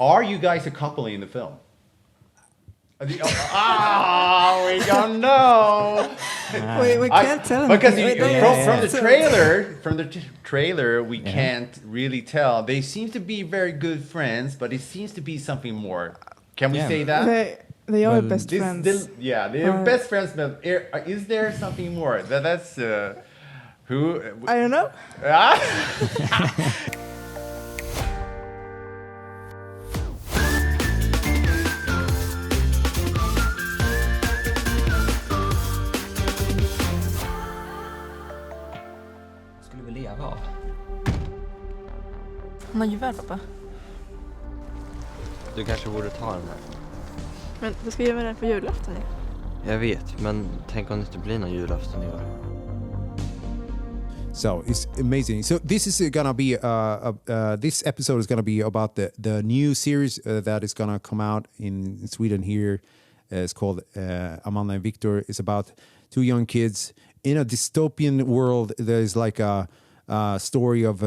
Are you guys a couple in the film? We don't know. We can't tell because from the trailer, we can't really tell. They seem to be very good friends, but it seems to be something more. Can we say that? They are best friends. They are best friends. But is there something more? That's who? I don't know. Någon juvär, pappa? Du kanske borde ta den här. Men vad ska jag göra med den på julafton? Jag vet, men tänk om det inte blir någon julafton i år. So it's amazing. So this is gonna be this episode is gonna be about the new series that is gonna come out in Sweden here. It's called Amanda and Viktor. It's about two young kids in a dystopian world. There's like a story of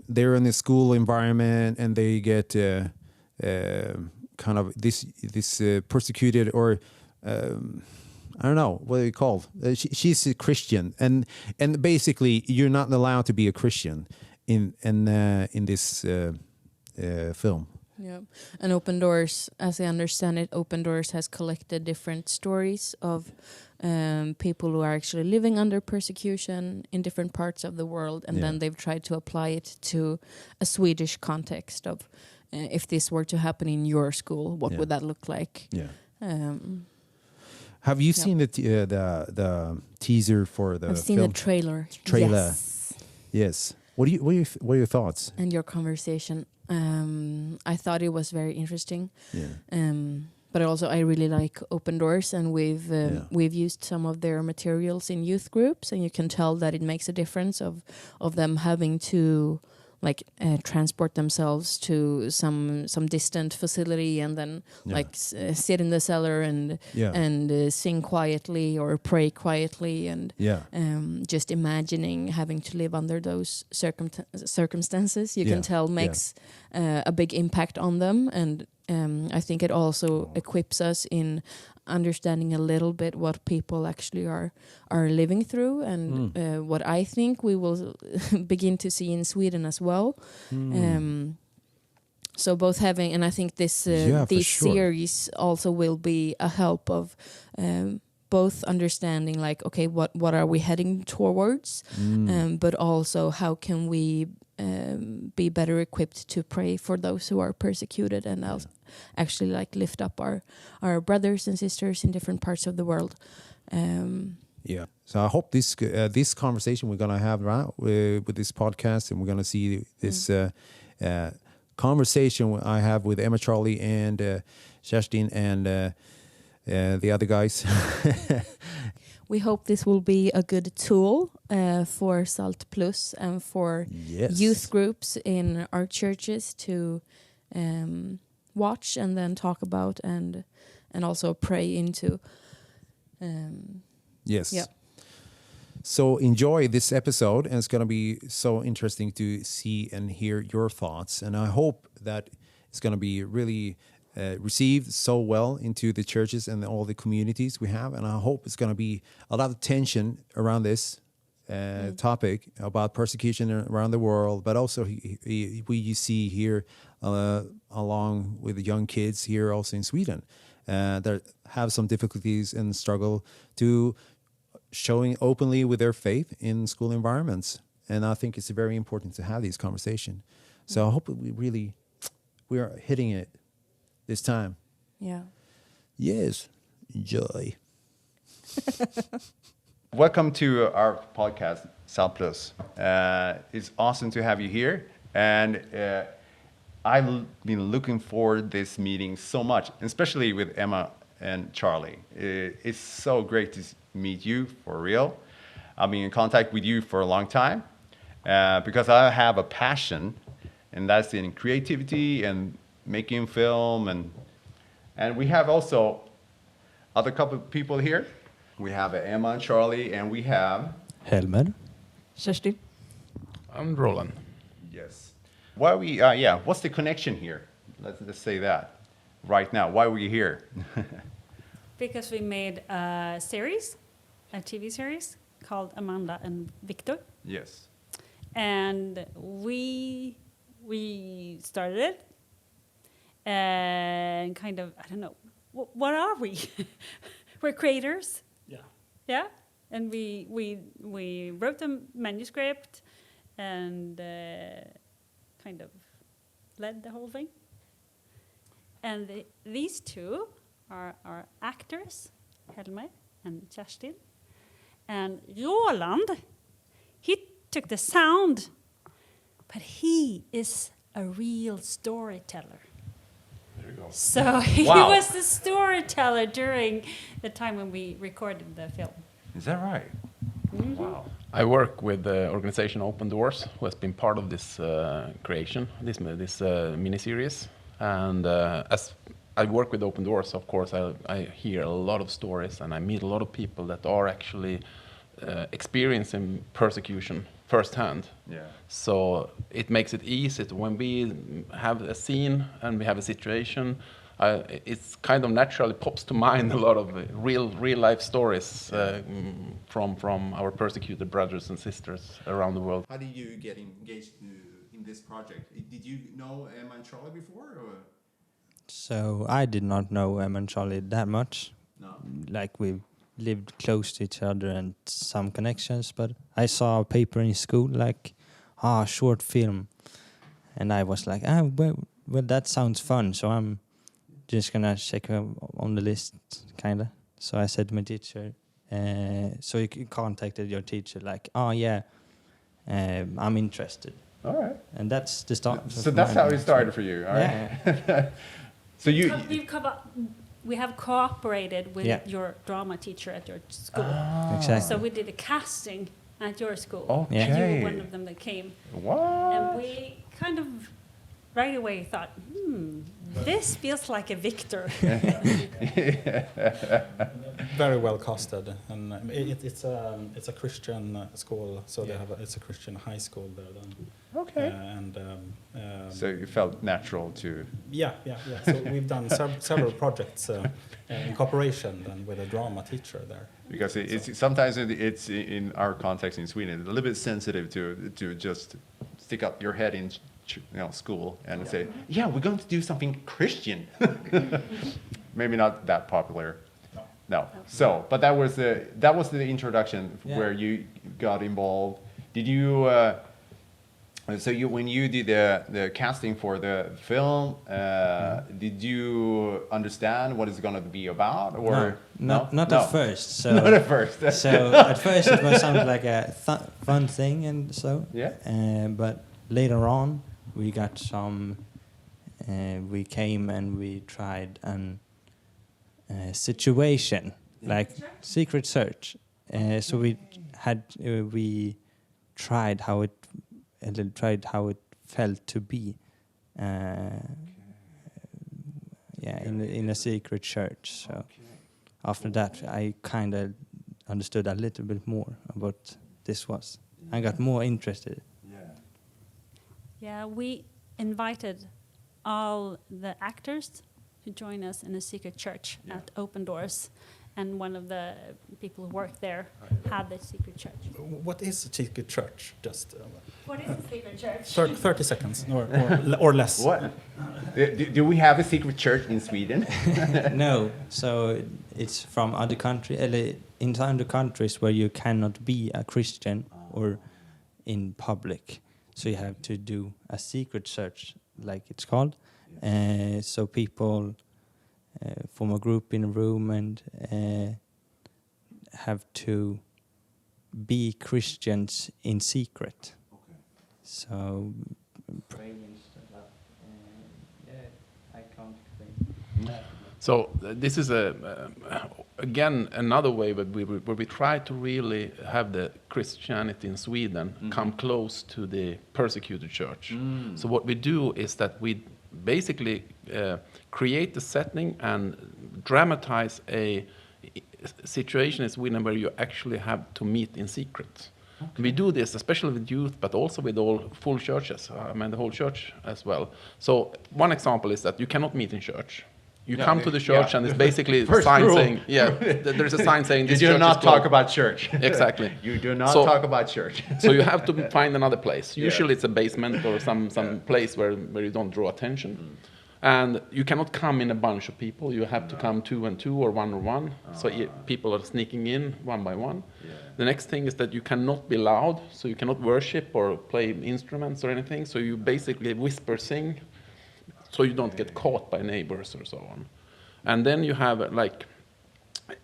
they're in a school environment and they get kind of this persecuted, or I don't know what they called. She's a Christian, and basically you're not allowed to be a Christian in this film. Yeah, and Open Doors, as I understand it, Open Doors has collected different stories of people who are actually living under persecution in different parts of the world, and then they've tried to apply it to a Swedish context of if this were to happen in your school, what would that look like? Yeah. Have you seen the teaser for the? I've seen film? the trailer. Yes. What are your thoughts? And your conversation. I thought it was very interesting. Yeah. But also I really like Open Doors, and we've used some of their materials in youth groups, and you can tell that it makes a difference of them having to transport themselves to some distant facility and then sit in the cellar and sing quietly or pray quietly, and just imagining having to live under those circumstances, you can tell makes a big impact on them. And I think it also equips us in understanding a little bit what people actually are living through, and what I think we will begin to see in Sweden as well. So both having, and I think this series also will be a help of both understanding what are we heading towards, but also how can we be better equipped to pray for those who are persecuted, and actually lift up our brothers and sisters in different parts of the world. So I hope this conversation we're gonna have with this podcast, and we're gonna see this conversation I have with Emma, Charlie, and Kerstin, and the other guys. We hope this will be a good tool for Saltplus and for youth groups in our churches to watch and then talk about and also pray into. Yes. Yeah. So enjoy this episode, and it's going to be so interesting to see and hear your thoughts. And I hope that it's going to be really received so well into the churches and all the communities we have. And I hope it's going to be a lot of tension around this topic about persecution around the world, but also we see here along with the young kids here also in Sweden that have some difficulties and struggle to showing openly with their faith in school environments. And I think it's very important to have these conversations. So I hope we are hitting it this time. Yeah. Yes. Enjoy. Welcome to our podcast, Saltplus. It's awesome to have you here. And I've been looking forward to this meeting so much, especially with Emma and Charlie. It's so great to meet you for real. I've been in contact with you for a long time because I have a passion, and that's in creativity and making film. And we have also other couple of people here. We have Emma and Charlie, and we have Helmer. Kerstin. I'm Roland. Yes. why we? What's the connection here? Let's say that right now. Why were you here? Because we made a series, a TV series called Amanda and Viktor. Yes. And we started it and kind of, I don't know, what are we? We're creators. Yeah. And we wrote a manuscript and kind of led the whole thing. And these two are our actors, Helmer and Kerstin. And Roland, he took the sound, but he is a real storyteller. There you go. So he was the storyteller during the time when we recorded the film. Is that right? Mm-hmm. Wow. I work with the organization Open Doors, who has been part of this creation, this miniseries. And as I work with Open Doors, of course, I hear a lot of stories and I meet a lot of people that are actually experiencing persecution firsthand. Yeah. So it makes it easy to, when we have a scene and we have a situation, it's kind of naturally pops to mind a lot of real life stories from our persecuted brothers and sisters around the world. How did you get engaged in this project? Did you know Emma and Charlie before? Or? So I did not know Emma and Charlie that much. No. Like we lived close to each other and some connections, but I saw a paper in school like, short film. And I was like, well, that sounds fun. So I'm just gonna check on the list, kind of. So I said to my teacher, so you contacted your teacher like, I'm interested. All right. And that's the start. So that's how it started for you, all right? Yeah. So We have cooperated with your drama teacher at your school. Exactly. So we did a casting at your school. Okay. And you were one of them that came. What? And we kind of right away thought, this feels like a Viktor. Very well casted, and it's a Christian school, so it's a Christian high school there. Then. Okay. So you felt natural to. Yeah. So we've done several projects in cooperation then with a drama teacher there. Because it's sometimes it's in our context in Sweden, it's a little bit sensitive to just stick up your head in school and say, we're going to do something Christian. Maybe not that popular. No. So, but that was the introduction where you got involved. Did you? When you did the casting for the film, did you understand what it's going to be about, or not at first? So not at first. So at first it was sounded like a fun thing, and so but later on we got some. We came and we tried an situation like secret search. So we tried how it. And tried how it felt to be, in a secret church. So after that, I kind of understood a little bit more about what this was. I got more interested. Yeah, we invited all the actors to join us in a secret church at Open Doors. And one of the people who worked there had the secret church. What is a secret church? Just what is a secret church? 30 seconds or less. What? Do we have a secret church in Sweden? No. So it's from other countries, in other countries where you cannot be a Christian or in public. So you have to do a secret church, like it's called. So people. Form a group in a room and have to be Christians in secret. Okay. So praying and stuff. I can't explain. So this is again another way where we try to really have the Christianity in Sweden come close to the persecuted church. So what we do is that we basically create the setting and dramatize a situation in Sweden where you actually have to meet in secret. Okay. We do this especially with youth, but also with all full churches. I mean, the whole church as well. So one example is that you cannot meet in church. You come to the church and it's basically a sign saying, there's a sign saying this you church do not is talk about church. Exactly. You do not talk about church. So you have to find another place. Usually it's a basement or some place where you don't draw attention. And you cannot come in a bunch of people. You have to come 2 and 2 or 1 or 1. So people are sneaking in one by one. Yeah. The next thing is that you cannot be loud. So you cannot worship or play instruments or anything. So you basically whisper sing. So you don't get caught by neighbors or so on. And then you have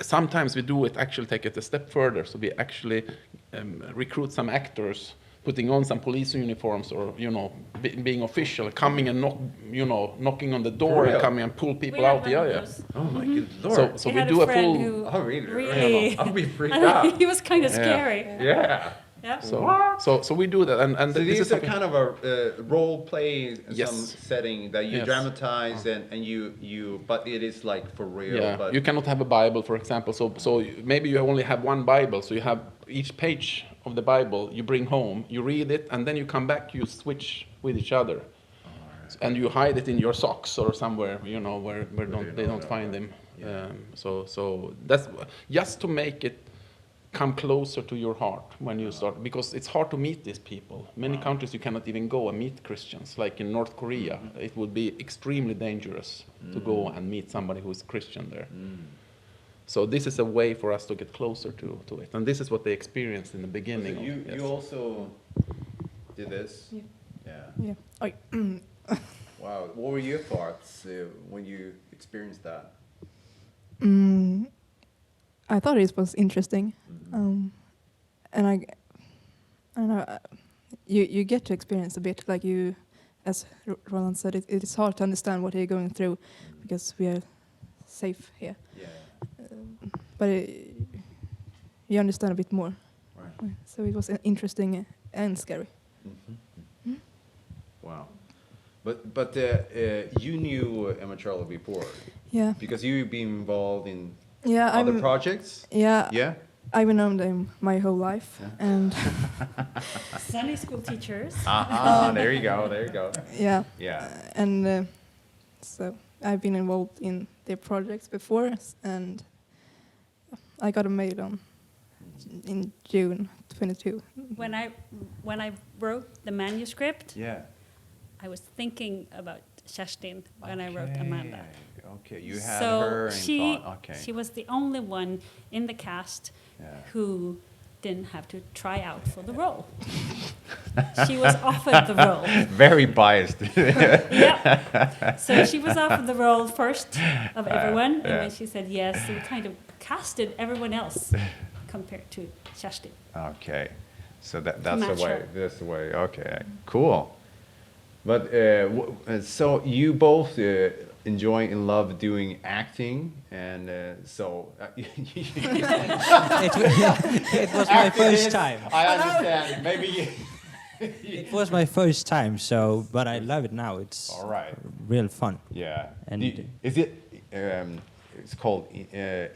sometimes we do it, actually take it a step further. So we actually recruit some actors, putting on some police uniforms or, being official, coming and knocking on the door and coming and pull people out. Oh my good Lord. So we do a full... Oh, really? I'll be freaked out. He was kind of scary. Yeah. Yeah. So we do that, and so this is a kind of a role play some setting that you Yes. dramatize and you but it is like for real. Yeah, but you cannot have a Bible, for example. So maybe you only have one Bible. So you have each page of the Bible you bring home, you read it, and then you come back. You switch with each other, and you hide it in your socks or somewhere, where they don't find them. Yeah. So that's just to make it come closer to your heart when you start, because it's hard to meet these people. Many countries you cannot even go and meet Christians. Like in North Korea, it would be extremely dangerous to go and meet somebody who is Christian there. So this is a way for us to get closer to it, and this is what they experienced in the beginning. So you also did this? Yeah. Oj. Wow. What were your thoughts when you experienced that? I thought it was interesting, and I don't know. You get to experience a bit, like as Roland said, it is hard to understand what you're going through because we are safe here. Yeah. But you understand a bit more. Right. So it was interesting and scary. Wow. But you knew Emma Charlie before. Yeah. Because you've been involved in Yeah, other projects? Yeah. Yeah? I've known them my whole life. Yeah. And Sunday school teachers. There you go. Yeah. Yeah. And so I've been involved in their projects before, and I got a mail in June 22. When I wrote the manuscript, I was thinking about Kerstin when I wrote Amanda. Okay, you had her in thought. Okay. She was the only one in the cast who didn't have to try out for the role. She was offered the role. Very biased. Yeah. So she was offered the role first of everyone, and then she said yes. So we kind of casted everyone else compared to Kerstin. Okay, so that's the way. That's the way. Okay, cool. But so you both enjoy and love doing acting, and so it was my first time. I understand. Maybe it was my first time, but I love it now. It's all right. Real fun. Yeah. And is it? It's called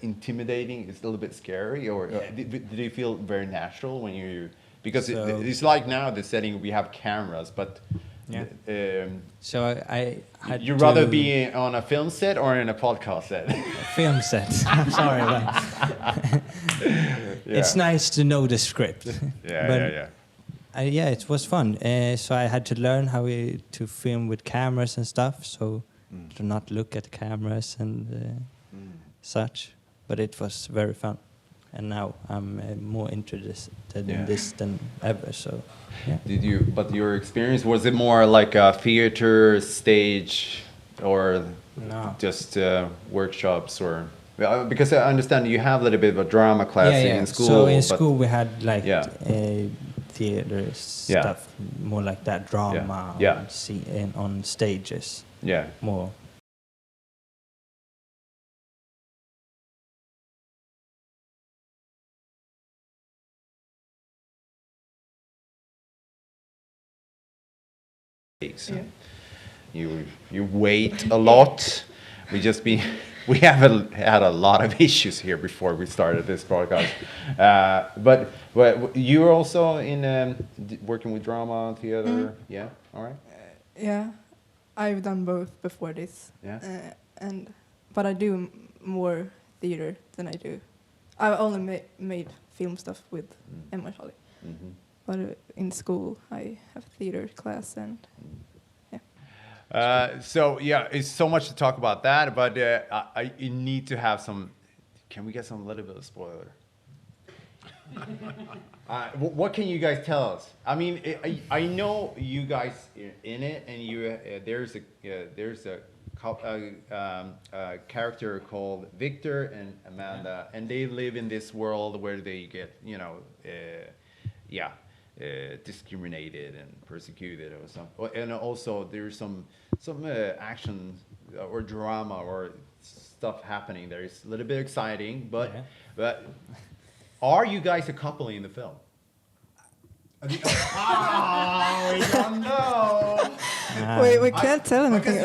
intimidating. It's a little bit scary, or did you feel very natural when you? Because it's like now the setting we have cameras, but. Yeah. So I had you rather be on a film set or in a podcast set? A film set. I'm sorry. It's nice to know the script. It was fun. So I had to learn how to film with cameras and stuff. So to not look at cameras and such. But it was very fun. And now I'm more interested in this than ever. So, yeah. But your experience, was it more like a theater stage, or just workshops, or because I understand you have a little bit of a drama class in school. So in school we had like theater stuff, more like that drama. On stages. Yeah. More. You wait a lot. We just been we have had a lot of issues here before we started this podcast. But you're also in working with drama, theater. Yeah, all right. Yeah, I've done both before this. Yeah. But I do more theater than I do. I've only made film stuff with Emma and Charlie. Mm-hmm. But in school, I have theater class and yeah. So yeah, it's so much to talk about that, but I need to have some. Can we get some little bit of spoiler? What can you guys tell us? I mean, I know you guys in it, and you there's a character called Viktor and Amanda, and they live in this world where they get discriminated and persecuted or something. And also there's some action or drama or stuff happening there. It's a little bit exciting, but are you guys a couple in the film? We don't know. We can't tell anything.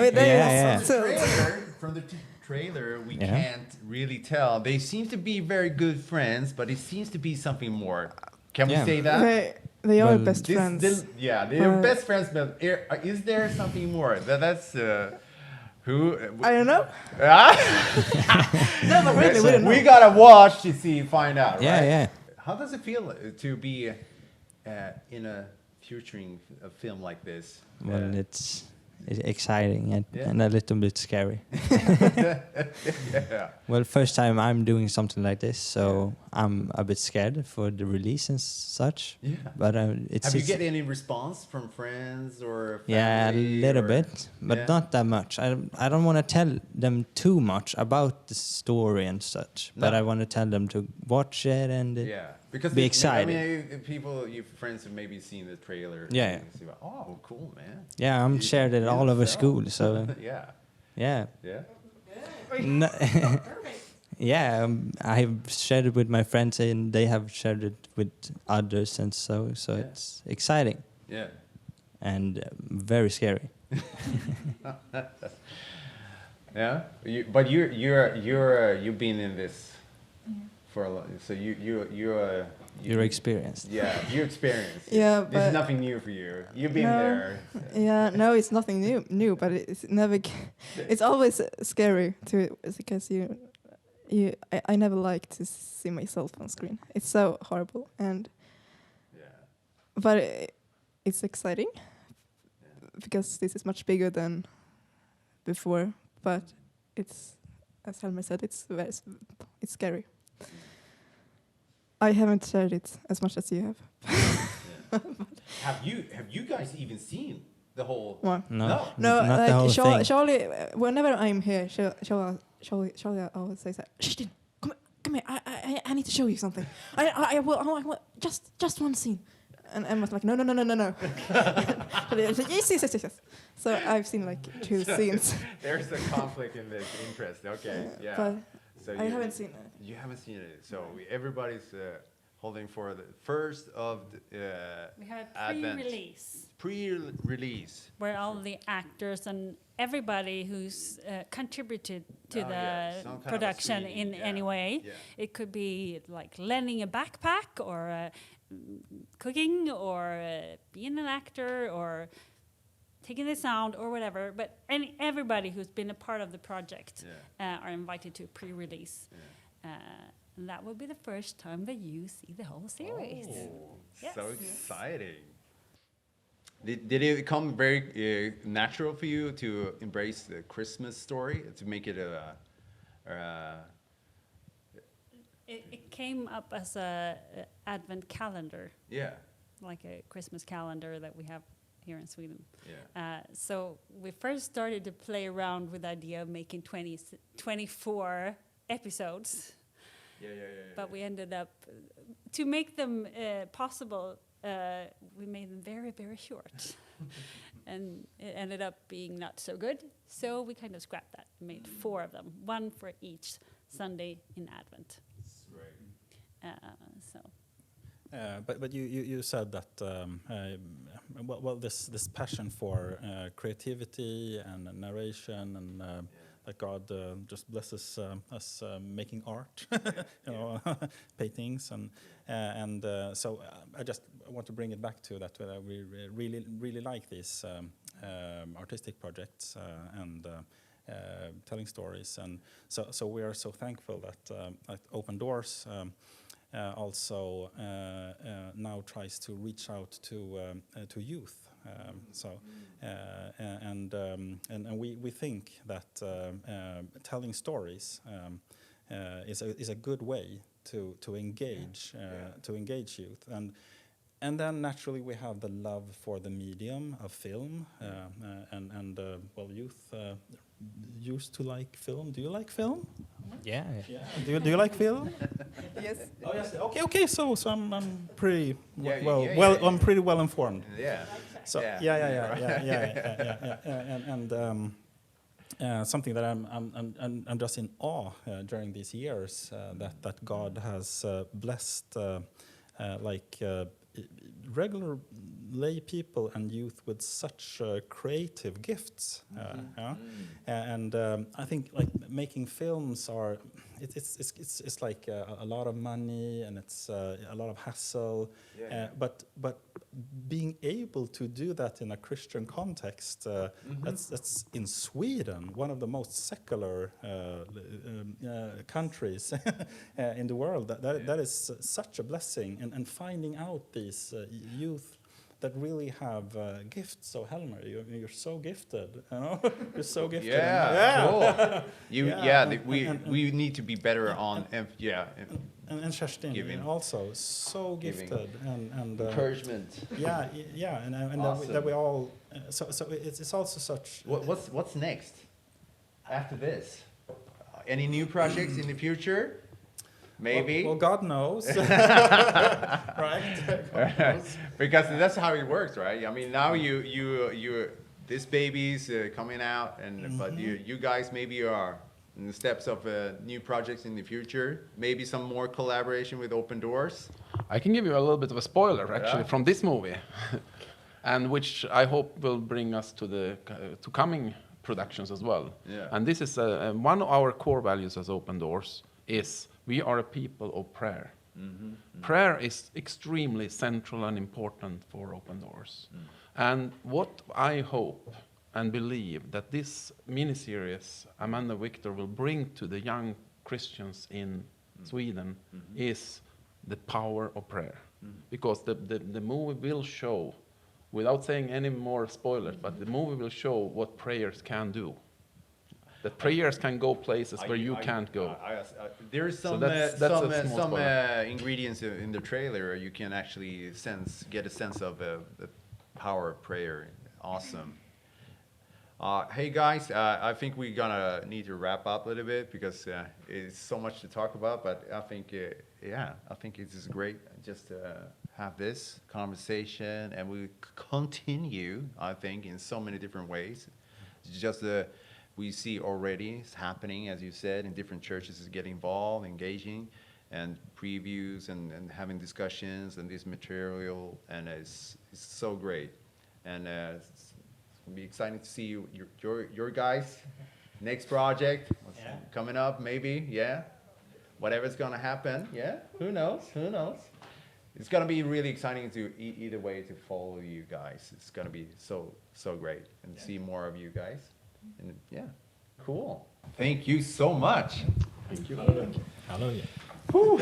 From the trailer, we can't really tell. They seem to be very good friends, but it seems to be something more. Can we say that? They are best friends. They are best friends, but is there something more? That's who? I don't know. No, but really, we don't know. We gotta watch to find out. Yeah, right? yeah. How does it feel to be in a featuring a film like this? Well, it's exciting and a little bit scary. Yeah. Well, first time I'm doing something like this, so I'm a bit scared for the release and such. Yeah. But Have you get any response from friends or family? Yeah, a little bit, but not that much. I don't want to tell them too much about the story and such, but I want to tell them to watch it and be excited. I mean, your friends have maybe seen the trailer. Yeah. Oh, cool, man. Yeah, I'm shared it all over school, so yeah. Yeah. Yeah. No, yeah, I've shared it with my friends and they have shared it with others, and so it's exciting. Yeah. And very scary. Yeah, but you've been in this for a lot, so you're experienced. Yeah, you experienced. Yeah, this is nothing new for you. You've been there. Yeah, no, it's nothing new, but it's never. It's always scary because I never like to see myself on screen. It's so horrible, and but it's exciting because this is much bigger than before. But it's, as Helmer said, it's scary. I haven't shared it as much as you have. Have you guys even seen the whole? What? No, not the whole thing. Charlie, whenever I'm here, Charlie always says that. Kerstin, come here. I need to show you something. I will just one scene. And Emma's like, no. Yes. So I've seen like 2 scenes. There's a conflict in this interest. Okay, yeah. But so I haven't seen it. You haven't seen it. So everybody's holding for the first of We have a Advent. Pre-release. Where all the actors and everybody who's contributed to the production in any way. Yeah. It could be like lending a backpack or cooking or being an actor or taking the sound or whatever. But everybody who's been a part of the project are invited to a pre-release. Yeah. And that will be the first time that you see the whole series. Oh, yes. So exciting. Did it come very natural for you to embrace the Christmas story, to make it It came up as a advent calendar. Yeah. Like a Christmas calendar that we have here in Sweden. Yeah. So we first started to play around with the idea of making 24 episodes. Yeah. But we ended up, to make them possible, we made them very, very short. And it ended up being not so good. So we kind of scrapped that, made 4 of them, 1 for each Sunday in Advent. But you said that this passion for creativity and narration and that God just blesses us making art, paintings, and so I just want to bring it back to that. We really like these artistic projects and telling stories, and so we are so thankful that Open Doors also now tries to reach out to youth. And we think that telling stories is a good way to engage youth, and then naturally we have the love for the medium of film, and youth used to like film. Do you like film? Yeah. Do you like film? Yes. Oh yes. Okay. So I'm pretty I'm pretty well informed. Yeah. So and something that I'm just in awe during these years that God has blessed regular lay people and youth with such creative gifts, and I think like making films are it's like a lot of money, and it's a lot of hassle, but being able to do that in a Christian context, that's in Sweden, one of the most secular countries in the world. That is such a blessing, and finding out these youth that really have gifts. So Helmer, you're so gifted, you know? You're so gifted. Yeah, cool. We need to be better on and Kerstin also so gifted and encouragement. And Awesome. that we all. So it's also such. What's next after this? Any new projects in the future? Maybe. Well, God knows. Right? God knows. Because that's how it works, right? I mean, now you this baby's coming out, and but you guys maybe are in the steps of new projects in the future. Maybe some more collaboration with Open Doors. I can give you a little bit of a spoiler, actually, from this movie, and which I hope will bring us to the to coming productions as well. Yeah. And this is one of our core values as Open Doors is we are a people of prayer. Prayer is extremely central and important for Open Doors. And what I hope and believe that this miniseries Amanda Viktor will bring to the young Christians in Sweden is the power of prayer. Because the movie will show, without saying any more spoilers, but the movie will show what prayers can do. That prayers can go places where you can't go. There's some some ingredients in the trailer you can actually get a sense of the power of prayer. Awesome. Hey guys, I think we're gonna need to wrap up a little bit because it's so much to talk about. But I think I think it is great just to have this conversation, and we continue. I think in so many different ways. Just we see already it's happening, as you said, in different churches is getting involved, engaging, and previews and having discussions and this material, and it's so great. And it's gonna be exciting to see your guys' next project coming up, maybe, whatever's gonna happen, who knows? It's gonna be really exciting to either way to follow you guys. It's gonna be so great and see more of you guys. And cool. Thank you so much. Thank you. Hallelujah. Whew.